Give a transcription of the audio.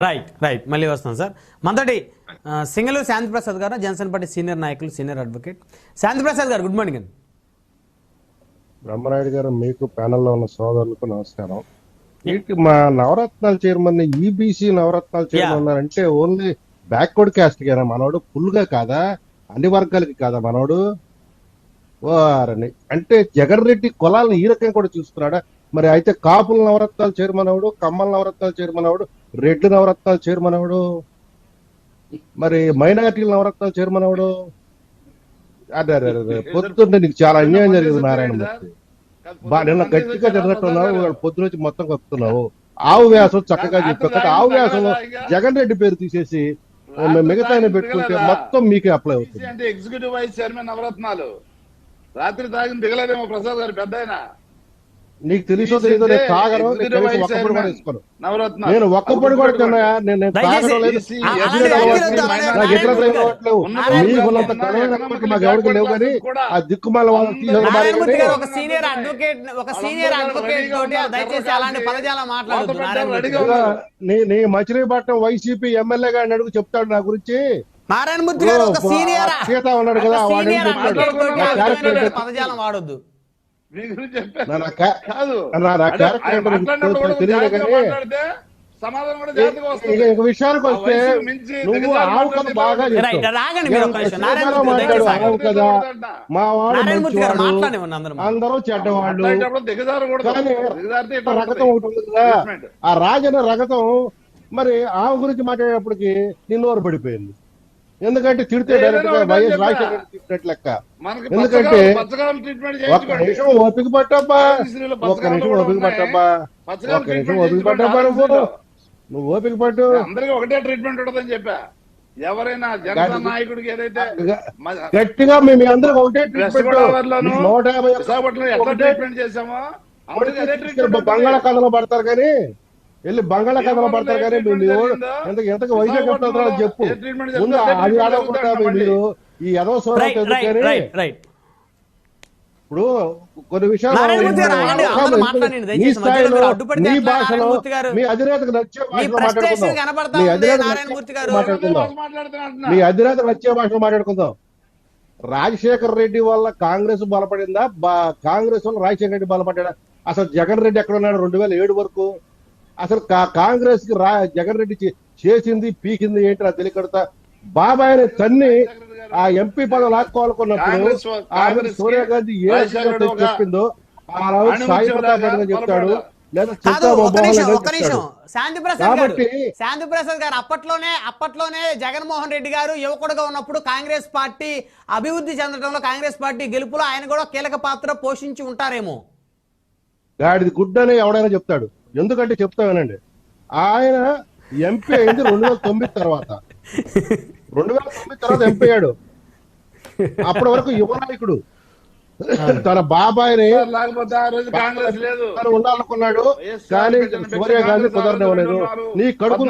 Right right మళ్ళీ వస్తాం sir. మనతోటి సింగళూరు శాంతిప్రసాద్ గారు, జనసేన పార్టీ సీనియర్ నాయకులు, సీనియర్ అడ్వకేట్. శాంతిప్రసాద్ గారు, గుడ్ మార్నింగ్ అండి. బ్రహ్మనాయుడు గారు, మీకు ప్యానెల్లో ఉన్న సోదరులకు నమస్కారం. మా నవరత్నాలు చైర్మన్ ఈబీసీ నవరత్నాలు చైర్మన్ అంటే ఓన్లీ బ్యాక్వర్డ్ క్యాస్ట్ గానా మనోడు? ఫుల్ గా కాదా? అన్ని వర్గాలకి కాదా మనోడు? వారని అంటే జగన్ రెడ్డి కులాలను ఈ రకంగా కూడా చూస్తున్నాడా? మరి అయితే కాపుల నవరత్నాలు చైర్మన్ అవడు, కమ్మల నవరత్నాలు చైర్మన్ అవడు, రెడ్డి నవరత్నాలు చైర్మన్ అవడు, మరి మైనారిటీల నవరత్నాలు చైర్మన్ అవడు. అదే పొద్దున్నే నీకు చాలా అన్యాయం జరిగింది నారాయణమూర్తి. నిన్న గట్టిగా తిన్నట్టున్నావు, పొద్దునుంచి మొత్తం కప్పుతున్నావు. ఆవు వ్యాసం చక్కగా చెప్పావు. ఆవు వ్యాసంలో జగన్ రెడ్డి పేరు తీసేసి మిగతా పెట్టుకుంటే మొత్తం మీకే అప్లై అవుతుంది. అంటే ఎగ్జిక్యూటివ్ వైస్ చైర్మన్ నవరత్నాలు రాత్రి తాగిన దిగలేదేమో ప్రసాద్ గారు పెద్ద ఆయన. నీకు తెలుసో తెలీదో నేను తాగను, ఒక్కప్పుడు కూడా ఇసుకోను. నేను ఒక్కప్పుడు కూడా తిన్నాయా? నేను తాగడం లేదు, నాకు ఇతర లేవు. మీకున్నంత కళ మాకు ఎవరికి లేవు. కానీ ఆ దిక్కుమాల నీ మచిలీపట్నం వైసీపీ ఎమ్మెల్యే గారిని అడుగు చెప్తాడు నా గురించి. నారాయణమూర్తి గారు ఒక సీనియర్ సీత ఉన్నాడు కదా, పదజాలం వాడొద్దు. విషయానికి వస్తే నువ్వు ఆవు కథ బాగా ఆవు కదా, మా వాడు అందరూ చెడ్డవాళ్ళు. కానీ రగతం ఒకటి ఉంది కదా, ఆ రాజన రగతం మరి ఆవు గురించి మాట్లాడేటప్పటికి నిన్నోరు పడిపోయింది. ఎందుకంటే తిడితే డైరెక్ట్ గా వైఎస్ రాజశేఖర్ తిట్టినట్టు లెక్క. ఎందుకంటే ఒక్క నిమిషం ఓపిక పట్టబ్బా, ఒక్క నిమిషం ఓపిక పట్టబ్బా, ఒక్క నిమిషం ఓపిక పట్టబ్బా. నువ్వు ఓపిక పట్టు. అందరికి ఒకటే ట్రీట్మెంట్ ఉంటుందని చెప్పా. ఎవరైనా జనసేన నాయకుడికి ఏదైతే గట్టిగా మేము అందరికి ఒకటే ట్రీట్మెంట్, 150 ట్రీట్మెంట్ చేసామో బంగాళాఖాతంలో పడతారు. కానీ వెళ్ళి బంగాళాఖాతంలో పడతారు. కానీ ఎంతకు వైజాగ్ కట్టారో చెప్పు. ముందు అది ఆడకుండా మీరు ఈ ఇప్పుడు కొన్ని విషయాలు మీ స్థాయిలో మీ భాషలో మీ అధినేతకు నచ్చే భాషలో మాట్లాడుకుందాం. రాజశేఖర రెడ్డి వల్ల కాంగ్రెస్ బలపడిందా? కాంగ్రెస్ వల్ల రాజశేఖర రెడ్డి బలపడ్డా? అసలు జగన్ రెడ్డి ఎక్కడ ఉన్నాడు 2007 వరకు? అసలు కాంగ్రెస్ కి జగన్ రెడ్డి చేసింది పీకింది ఏంటి నాకు తెలియకడతా. బాబాయ్ తన్ని ఆ ఎంపీ పదవి లాక్కోవాలనుకున్నప్పుడు ఆ రోజు సోనియా గాంధీ ఏ చెప్పిందో ఆ రోజు సాయి ప్రతాప్ రెడ్డి చెప్తాడు, లేదా శాంతిప్రసాద్ గారు అప్పట్లోనే జగన్మోహన్ రెడ్డి గారు యువకుడుగా ఉన్నప్పుడు కాంగ్రెస్ పార్టీ అభివృద్ధి చెందడంలో, కాంగ్రెస్ పార్టీ గెలుపులో ఆయన కూడా కీలక పాత్ర పోషించి ఉంటారేమో. గాడిది గుడ్డని ఎవడైనా చెప్తాడు. ఎందుకంటే చెప్తామేనండి, ఆయన ఎంపీ అయింది 2009 తర్వాత. 2009 తర్వాత ఎంపీ అయ్యాడు. అప్పటి వరకు యువ నాయకుడు. తన బాబాయిని ఉండాలనుకున్నాడు, కానీ సోనియా గాంధీ కుదరనివ్వలేదు. నీ కొడుకు